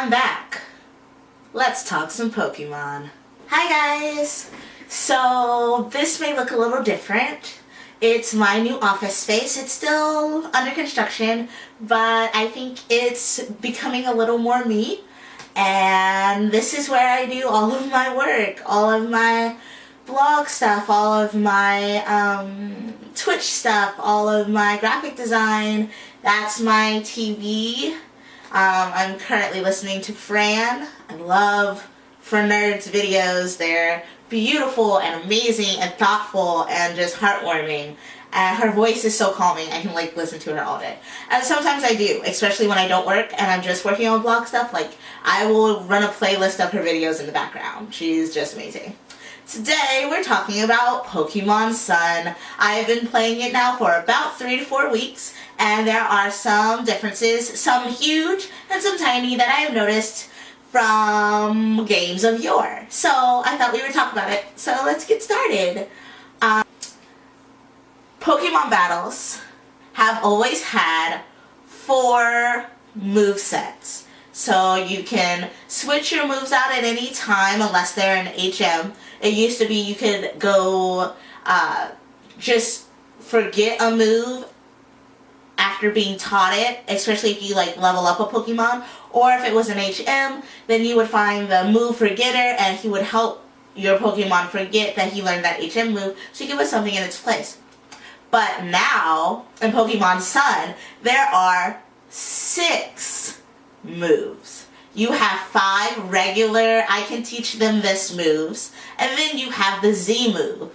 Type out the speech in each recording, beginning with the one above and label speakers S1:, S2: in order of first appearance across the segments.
S1: I'm back. Let's talk some Pokemon. Hi guys! So this may look a little different. It's my new office space. It's still under construction, but I think it's becoming a little more me. And this is where I do all of my work, all of my blog stuff, all of my Twitch stuff, all of my graphic design. That's my TV. I'm currently listening to Fran. I love For Nerds videos. They're beautiful and amazing and thoughtful and just heartwarming. And her voice is so calming. I can like listen to her all day. And sometimes I do, especially when I don't work and I'm just working on blog stuff. Like, I will run a playlist of her videos in the background. She's just amazing. Today we're talking about Pokemon Sun. I've been playing it now for about 3 to 4 weeks, and there are some differences, some huge and some tiny, that I have noticed from games of yore. So I thought we would talk about it. So let's get started. Pokemon battles have always had 4 movesets. So you can switch your moves out at any time unless they're an HM. It used to be you could go just forget a move after being taught it, especially if you like level up a Pokemon. Or if it was an HM, then you would find the move forgetter and he would help your Pokemon forget that he learned that HM move, so you can put something in its place. But now, in Pokemon Sun, there are 6 moves. You have 5 regular, I can teach them this moves, and then you have the Z move,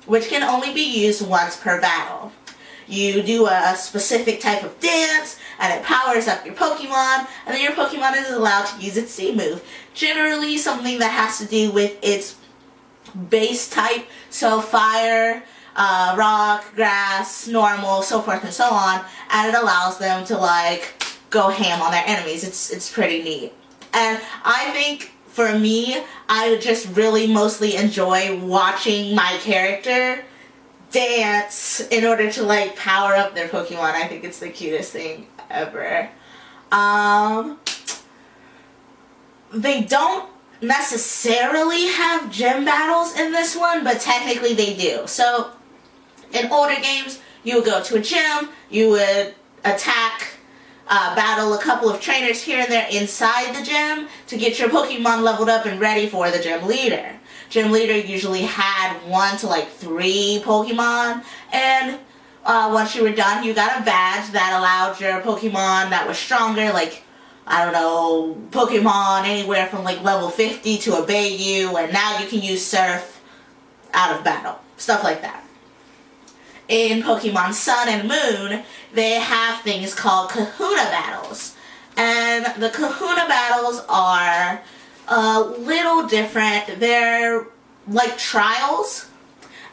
S1: which can only be used once per battle. You do a specific type of dance, and it powers up your Pokemon, and then your Pokemon is allowed to use its Z move. Generally something that has to do with its base type, so fire, rock, grass, normal, so forth and so on, and it allows them to like go ham on their enemies. It's pretty neat. And I think for me, I just really mostly enjoy watching my character dance in order to like power up their Pokemon. I think it's the cutest thing ever. They don't necessarily have gym battles in this one, but technically they do. So in older games, you would go to a gym, you would attack, battle a couple of trainers here and there inside the gym to get your Pokemon leveled up and ready for the gym leader. Gym leader usually had 1 to like 3 Pokemon, and once you were done, you got a badge that allowed your Pokemon that was stronger, like, I don't know, Pokemon anywhere from like level 50 to obey you, and now you can use Surf out of battle. Stuff like that. In Pokemon Sun and Moon, they have things called Kahuna battles. And the Kahuna battles are a little different. They're like trials.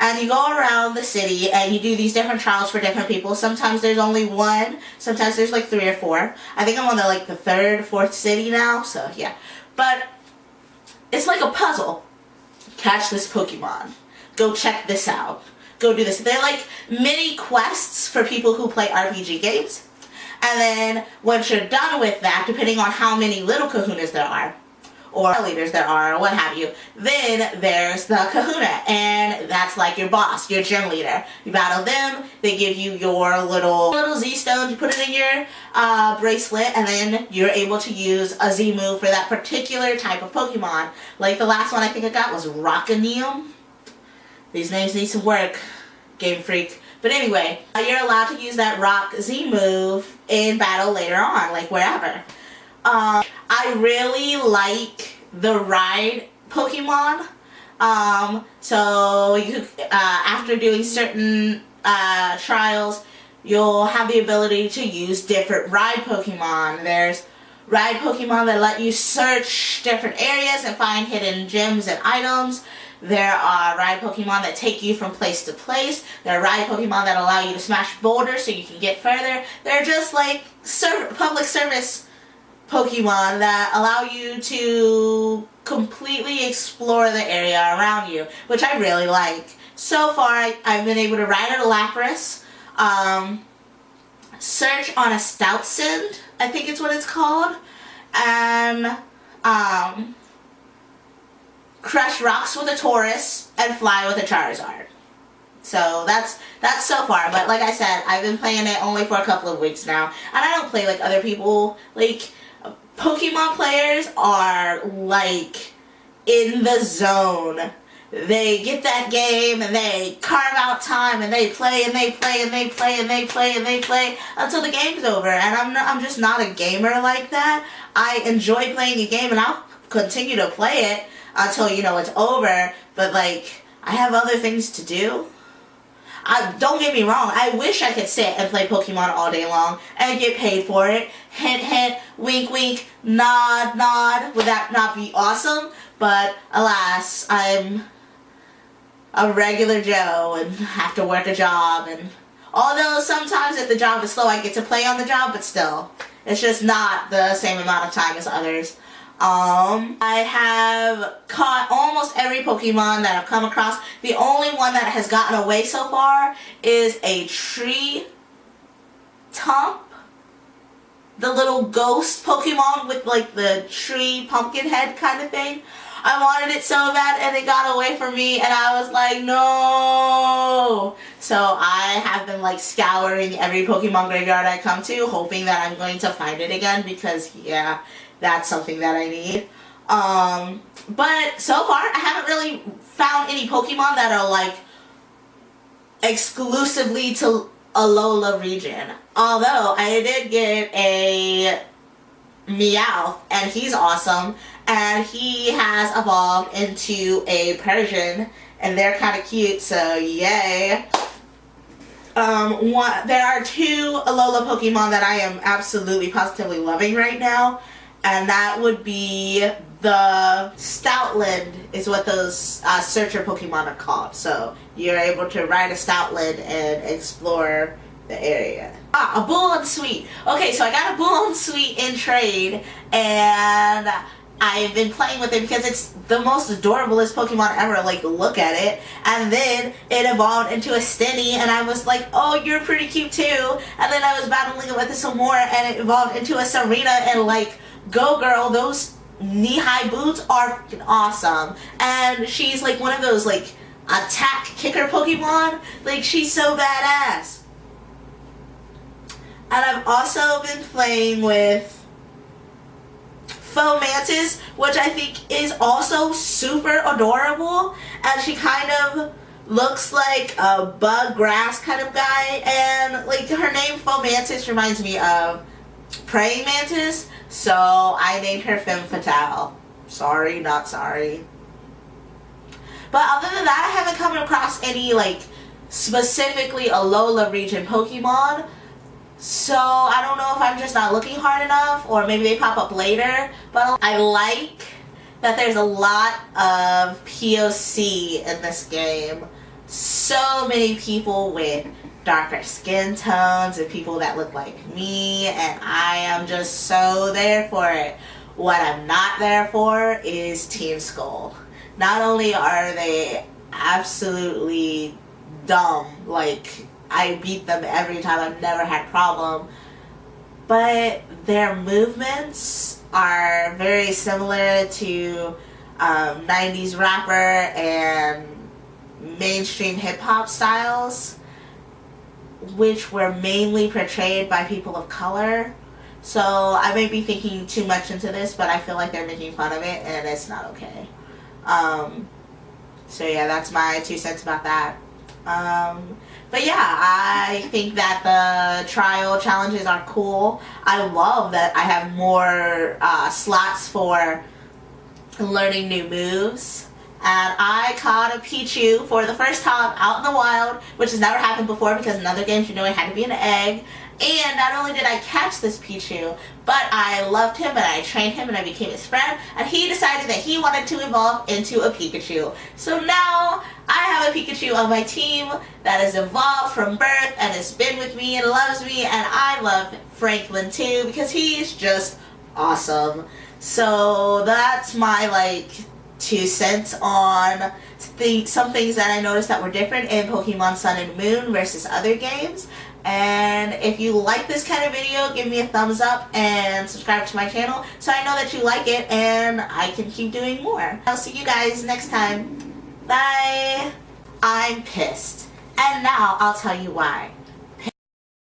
S1: And you go around the city and you do these different trials for different people. Sometimes there's only 1. Sometimes there's like 3 or 4. I think I'm on the 3rd, 4th city now. So yeah. But it's like a puzzle. Catch this Pokemon. Go check this out. Go do this. They're like mini quests for people who play RPG games. And then once you're done with that, depending on how many little Kahunas there are, or leaders there are, or what have you, then there's the Kahuna, and that's like your boss, your gym leader. You battle them, they give you your little Z-stone, you put it in your bracelet, and then you're able to use a Z move for that particular type of Pokemon. Like the last one I think I got was Rockanium. These names need some work, Game Freak. But anyway, you're allowed to use that Rock Z move in battle later on, like wherever. I really like the ride Pokemon. So you after doing certain trials, you'll have the ability to use different ride Pokemon. There's ride Pokemon that let you search different areas and find hidden gems and items. There are ride Pokemon that take you from place to place. There are ride Pokemon that allow you to smash boulders so you can get further. They're just like public service Pokemon that allow you to completely explore the area around you, which I really like. So far, I've been able to ride a Lapras, search on a Stoutland, I think it's what it's called, and crush rocks with a Taurus, and fly with a Charizard. So that's so far. But like I said, I've been playing it only for a couple of weeks now, and I don't play like other people. Like, Pokemon players are like in the zone. They get that game and they carve out time and they play and they play and they play and they play and they play until the game's over. And I'm just not a gamer like that. I enjoy playing a game and I'll continue to play it until, you know, it's over. But like, I have other things to do. Don't get me wrong, I wish I could sit and play Pokemon all day long and get paid for it. Hint, hint, wink, wink, nod, nod. Would that not be awesome? But alas, I'm a regular Joe and have to work a job. And although sometimes if the job is slow, I get to play on the job, but still, it's just not the same amount of time as others. I have caught almost every Pokemon that I've come across. The only one that has gotten away so far is a tree Tomp. The little ghost Pokemon with like the tree pumpkin head kind of thing. I wanted it so bad and it got away from me and I was like, no. So I have been like scouring every Pokemon graveyard I come to, hoping that I'm going to find it again because, yeah, that's something that I need. But so far I haven't really found any Pokemon that are like exclusively to Alola region. Although I did get a Meowth and he's awesome and he has evolved into a Persian and they're kind of cute, so yay. There are two Alola Pokemon that I am absolutely positively loving right now, and that would be the Stoutland is what those searcher Pokemon are called. So you're able to ride a Stoutland and explore the area. A Bull Sweet. Okay, so I got a Bull Sweet in trade, and I've been playing with it because it's the most adorablest Pokemon ever. Like, look at it. And then it evolved into a Steny, and I was like, oh, you're pretty cute too. And then I was battling it with it some more, and it evolved into a Serena, and like, go girl, those knee-high boots are freaking awesome. And she's like one of those like attack kicker Pokemon. Like, she's so badass. And I've also been playing with Fomantis, which I think is also super adorable. And she kind of looks like a bug grass kind of guy. And like, her name Fomantis reminds me of Praying Mantis. So I named her Femme Fatale. Sorry, not sorry. But other than that, I haven't come across any like specifically Alola region Pokemon. So I don't know if I'm just not looking hard enough or maybe they pop up later. But I like that there's a lot of POC in this game. So many people with darker skin tones and people that look like me, and I am just so there for it. What I'm not there for is Team Skull. Not only are they absolutely dumb, like I beat them every time, I've never had a problem, but their movements are very similar to 90s rapper and mainstream hip-hop styles, which were mainly portrayed by people of color. So I may be thinking too much into this, but I feel like they're making fun of it and it's not okay. So yeah, that's my 2 cents about that. But yeah, I think that the trial challenges are cool. I love that I have more slots for learning new moves. And I caught a Pichu for the first time out in the wild, which has never happened before because in other games you know it had to be an egg. And not only did I catch this Pichu, but I loved him and I trained him and I became his friend. And he decided that he wanted to evolve into a Pikachu. So now I have a Pikachu on my team that has evolved from birth and has been with me and loves me. And I love Franklin too because he's just awesome. So that's my like 2 cents on some things that I noticed that were different in Pokemon Sun and Moon versus other games. And if you like this kind of video, give me a thumbs up and subscribe to my channel so I know that you like it and I can keep doing more. I'll see you guys next time. Bye. I'm pissed. And now I'll tell you why.